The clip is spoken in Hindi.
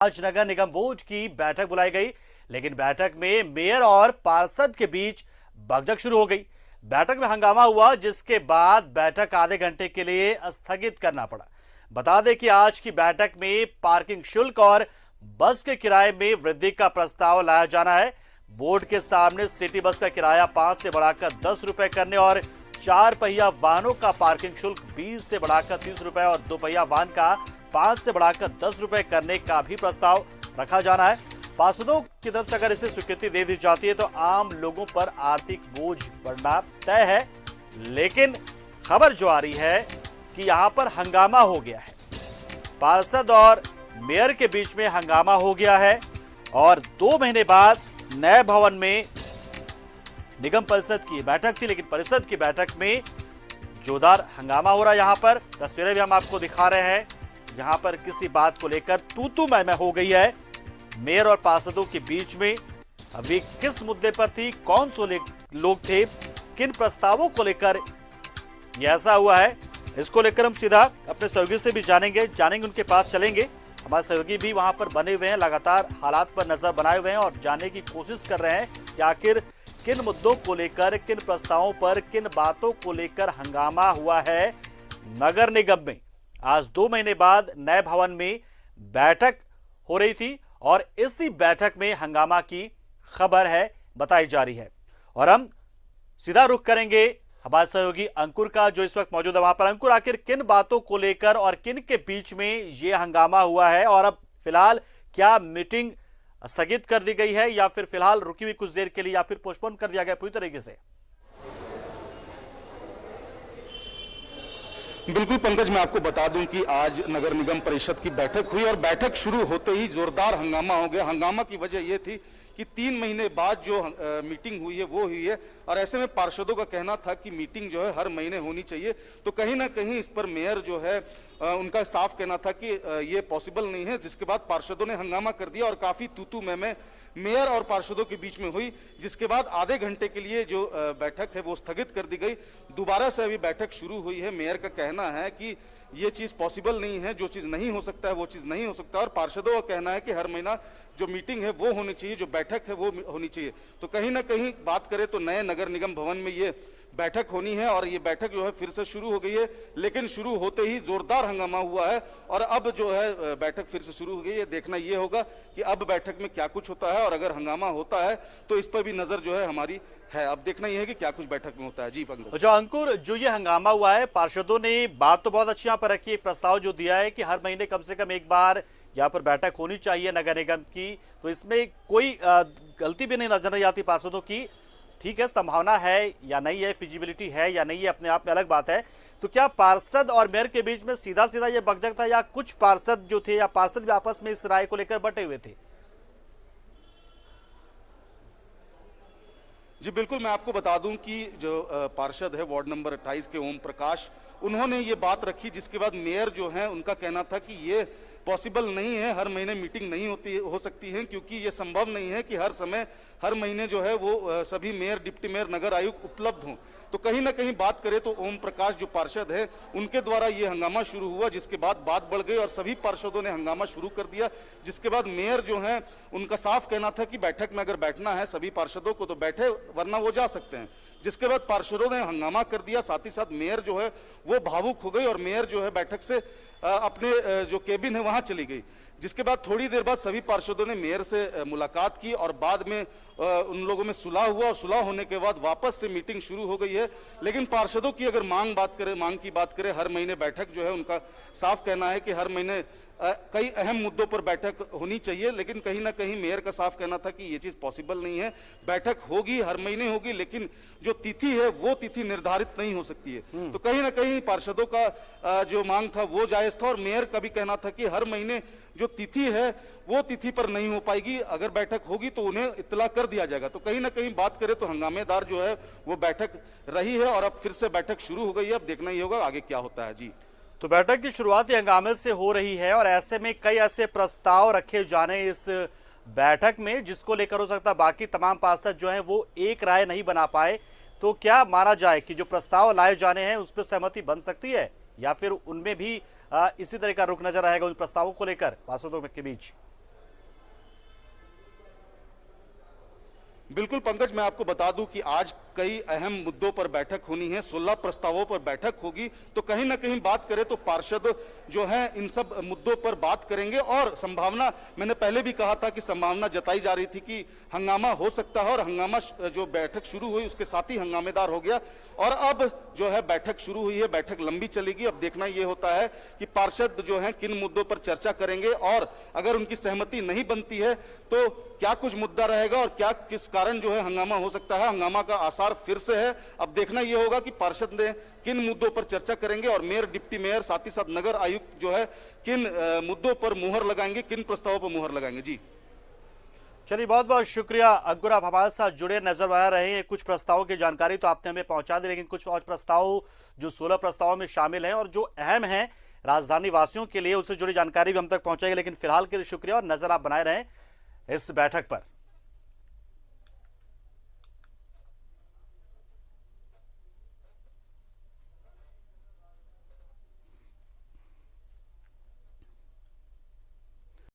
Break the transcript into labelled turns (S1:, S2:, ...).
S1: आज नगर निगम बोर्ड की बैठक बुलाई गई, लेकिन बैठक में मेयर और पार्षद के बीच भगदड़ शुरू हो गई। बैठक में हंगामा हुआ, जिसके बाद बैठक आधे घंटे के लिए स्थगित करना पड़ा। बता दें कि आज की बैठक में पार्किंग शुल्क और बस के किराए में वृद्धि का प्रस्ताव लाया जाना है। बोर्ड के सामने सिटी बस का किराया 5 से बढ़ाकर 10 रुपए करने और 4 पहिया वाहनों का पार्किंग शुल्क 20 से बढ़ाकर 30 रुपए और 2 पहिया वाहन का 5 से बढ़ाकर 10 रुपए करने का भी प्रस्ताव रखा जाना है। पार्षदों की तरफ से अगर इसे स्वीकृति दे दी जाती है तो आम लोगों पर आर्थिक बोझ बढ़ना तय है। लेकिन खबर जो आ रही है कि यहां पर हंगामा हो गया है, पार्षद और मेयर के बीच में हंगामा हो गया है और 2 महीने बाद नए भवन में निगम परिषद की बैठक थी, लेकिन परिषद की बैठक में जोरदार हंगामा हो रहा है। यहां पर तस्वीरें भी हम आपको दिखा रहे हैं। यहां पर किसी बात को लेकर तू मैं हो गई है मेयर और पार्षदों के बीच में। अभी किस मुद्दे पर थी, कौन से लोग थे, किन प्रस्तावों को लेकर यह ऐसा हुआ है, इसको लेकर हम सीधा अपने सहयोगी से भी जानेंगे, उनके पास चलेंगे। हमारे सहयोगी भी वहां पर बने हुए हैं, लगातार हालात पर नजर बनाए हुए हैं और जानने की कोशिश कर रहे हैं कि आखिर किन मुद्दों को लेकर, किन प्रस्तावों पर, किन बातों को लेकर हंगामा हुआ है नगर निगम में। आज 2 महीने बाद नए भवन में बैठक हो रही थी और इसी बैठक में हंगामा की खबर है बताई जा रही है। और हम सीधा रुख करेंगे हमारे सहयोगी अंकुर का, जो इस वक्त मौजूद है वहां पर। अंकुर, आखिर किन बातों को लेकर और किन के बीच में यह हंगामा हुआ है और अब फिलहाल क्या मीटिंग स्थगित कर दी गई है या फिर फिलहाल रुकी हुई कुछ देर के लिए या फिर पोस्टपोन कर दिया गया पूरी तरीके से?
S2: बिल्कुल पंकज, मैं आपको बता दूं कि आज नगर निगम परिषद की बैठक हुई और बैठक शुरू होते ही जोरदार हंगामा हो गया। हंगामा की वजह यह थी कि 3 महीने बाद जो मीटिंग हुई है वो हुई है और ऐसे में पार्षदों का कहना था कि मीटिंग जो है हर महीने होनी चाहिए। तो कहीं ना कहीं इस पर मेयर जो है उनका साफ कहना था कि ये पॉसिबल नहीं है, जिसके बाद पार्षदों ने हंगामा कर दिया और काफी तू मैं मेयर और पार्षदों के बीच में हुई, जिसके बाद आधे घंटे के लिए जो बैठक है वो स्थगित कर दी गई। दोबारा से अभी बैठक शुरू हुई है। मेयर का कहना है कि ये चीज पॉसिबल नहीं है, जो चीज नहीं हो सकता है वो चीज नहीं हो सकता, और पार्षदों का कहना है कि हर महीना जो मीटिंग है वो होनी चाहिए, जो बैठक है वो होनी चाहिए। तो कहीं ना कहीं बात करें तो नए नगर निगम भवन में ये बैठक होनी है और ये बैठक जो है फिर से शुरू हो गई है, लेकिन शुरू होते ही जोरदार हंगामा हुआ है और अब जो है बैठक फिर से शुरू हो गई है। देखना ये होगा कि अब बैठक में क्या कुछ होता है और अगर हंगामा होता है तो इस पर भी नजर जो है हमारी है। अब देखना यह है कि क्या कुछ बैठक में होता है। जी पंकज।
S1: जो अंकुर, जो ये हंगामा हुआ है, पार्षदों ने बात तो बहुत अच्छी यहाँ पर रखी है, प्रस्ताव जो दिया है कि हर महीने कम से कम एक बार यहाँ पर बैठक होनी चाहिए नगर निगम की, तो इसमें कोई गलती भी नहीं नजर आती पार्षदों की। ठीक है, संभावना है या नहीं है, फिजिबिलिटी है या नहीं है, अपने आप में अलग बात है। तो क्या पार्षद और मेयर के बीच में सीधा ये भगदड़ था या कुछ पार्षद जो थे या पार्षद भी आपस में इस राय को लेकर बटे हुए थे?
S2: जी बिल्कुल, मैं आपको बता दूं कि जो पार्षद है वार्ड नंबर 28 के ओम प्रकाश, उन्होंने ये बात रखी, जिसके बाद मेयर जो है उनका कहना था कि ये पॉसिबल नहीं है, हर महीने मीटिंग नहीं हो सकती है, क्योंकि ये संभव नहीं है कि हर समय हर महीने जो है वो सभी मेयर, डिप्टी मेयर, नगर आयुक्त उपलब्ध हों। तो कहीं ना कहीं बात करें तो ओम प्रकाश जो पार्षद है उनके द्वारा ये हंगामा शुरू हुआ, जिसके बाद बात बढ़ गई और सभी पार्षदों ने हंगामा शुरू कर दिया। जिसके बाद मेयर जो है उनका साफ कहना था कि बैठक में अगर बैठना है सभी पार्षदों को तो बैठे, वरना वो जा सकते हैं। जिसके बाद पार्षदों ने हंगामा कर दिया, साथ ही साथ मेयर जो है वो भावुक हो गई और मेयर जो है बैठक से अपने जो केबिन है वहां चली गई। जिसके बाद थोड़ी देर बाद सभी पार्षदों ने मेयर से मुलाकात की और बाद में उन लोगों में सुलह हुआ और सुलह होने के बाद वापस से मीटिंग शुरू हो गई है। लेकिन पार्षदों की अगर मांग की बात करें, हर महीने बैठक जो है उनका साफ कहना है कि हर महीने कई अहम मुद्दों पर बैठक होनी चाहिए, लेकिन कहीं ना कहीं मेयर का साफ कहना था कि ये चीज पॉसिबल नहीं है। बैठक होगी, हर महीने होगी, लेकिन जो तिथि है वो तिथि निर्धारित नहीं हो सकती है। तो कहीं ना कहीं पार्षदों का जो मांग था वो जायज था और मेयर का भी कहना था कि हर महीने जो तिथि है वो तिथि पर नहीं हो पाएगी, अगर बैठक होगी तो उन्हें इत्तला कर दिया जाएगा। तो कहीं ना कहीं बात करें तो हंगामेदार जो है वो बैठक रही है और अब फिर से बैठक शुरू हो गई है। अब देखना ही होगा आगे क्या होता है। जी,
S1: तो बैठक की शुरुआत हंगामे से हो रही है और ऐसे में कई ऐसे प्रस्ताव रखे जाने इस बैठक में जिसको लेकर हो सकता है बाकी तमाम पार्षद जो हैं वो एक राय नहीं बना पाए। तो क्या माना जाए कि जो प्रस्ताव लाए जाने हैं उस पर सहमति बन सकती है या फिर उनमें भी इसी तरह का रुख नजर आएगा उन प्रस्तावों को लेकर पार्षदों के बीच?
S2: बिल्कुल पंकज, मैं आपको बता दूं कि आज कई अहम मुद्दों पर बैठक होनी है, 16 प्रस्तावों पर बैठक होगी। तो कहीं ना कहीं बात करें तो पार्षद जो है इन सब मुद्दों पर बात करेंगे और संभावना, मैंने पहले भी कहा था कि संभावना जताई जा रही थी कि हंगामा हो सकता है, और हंगामा जो बैठक शुरू हुई उसके साथ ही हंगामेदार हो गया। और अब जो है बैठक शुरू हुई है, बैठक लंबी चलेगी। अब देखना यह होता है कि पार्षद जो है किन मुद्दों पर चर्चा करेंगे, और अगर उनकी सहमति नहीं बनती है तो क्या कुछ मुद्दा रहेगा और क्या किस कारण जो है हंगामा हो सकता है। हंगामा का आसार फिर से है। अब देखना यह होगा कि पार्षद ने किन मुद्दों पर चर्चा करेंगे, और मेयर, डिप्टी मेयर, साथ ही साथ नगर आयुक्त जो है किन मुद्दों पर मुहर लगाएंगे, किन प्रस्तावों पर मुहर लगाएंगे। जी
S1: चलिए, बहुत बहुत शुक्रिया अंकुर, आप हमारे साथ जुड़े नजर आ रहे हैं। कुछ प्रस्तावों की जानकारी तो आपने हमें पहुंचा दी, लेकिन कुछ और प्रस्ताव जो 16 प्रस्तावों में शामिल हैं और जो अहम हैं राजधानी वासियों के लिए, उससे जुड़ी जानकारी भी हम तक पहुंचाएगी। लेकिन फिलहाल के लिए शुक्रिया और नजर आप बनाए रहें इस बैठक पर।